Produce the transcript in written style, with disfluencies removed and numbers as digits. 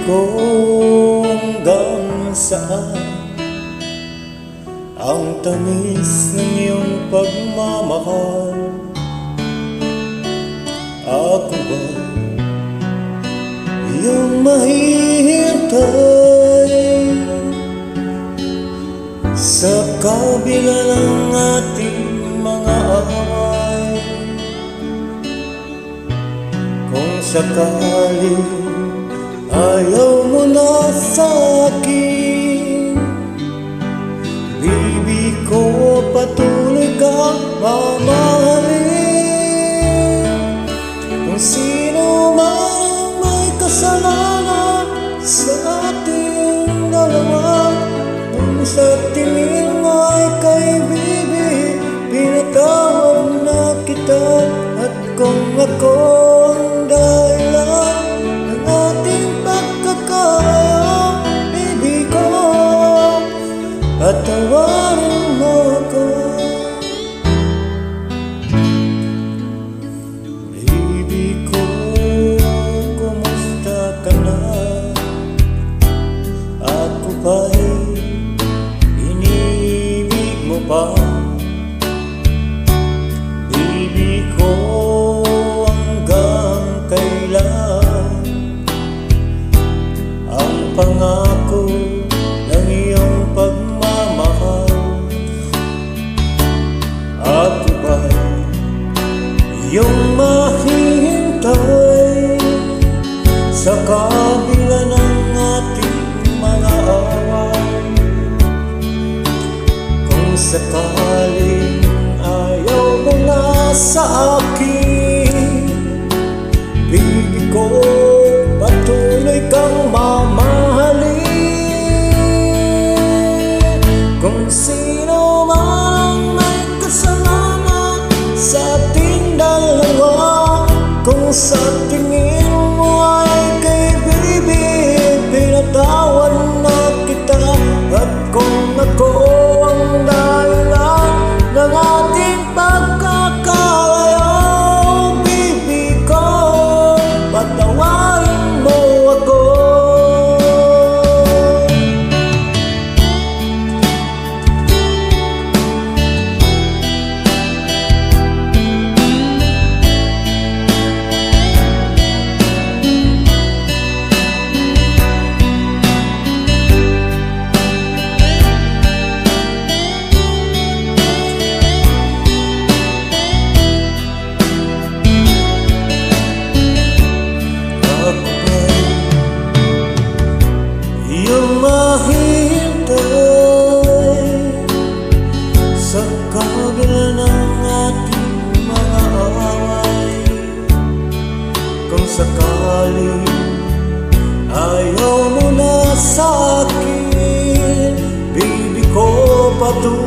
ko hanggang saan ang tamis ng iyong pagmamahal. Ako ba iyong mahihintay sa kabila ng ating mga away? Kung sakaling ayaw mo na sa akin, baby ko, patuloy kang mamahalin. Kung sino man ang may kasalanan sa ating dalawa, kung sa tingin mo ay kay baby, pinatawad na kita. At kung ako ang dahilan ng ating pagkakalayo, baby ko, patawarin mo ako. Baby ko, kumusta ka na? Ako ba'y iniibig mo pa? Baby ko, hanggang kailan ang pangako ng iyong pagmamahal? Ako ba'y iyong mahihintay sa kabila ng ating mga away? Kung sakaling ayaw mo na sa akin, baby ko, patuloy kang mamahalin. Kung sino man ang may kasalanan sa ating dalawa, kung sa tingin mo ay kay baby, pinatawad na kita. At kung ako ang dahilan ng ating pagkakalayo, baby ko, patawarin mo ako. Iyong mahintay sa kabila ng ating mga away. Kung sakaling ayaw mo na sa akin, baby ko, patuloy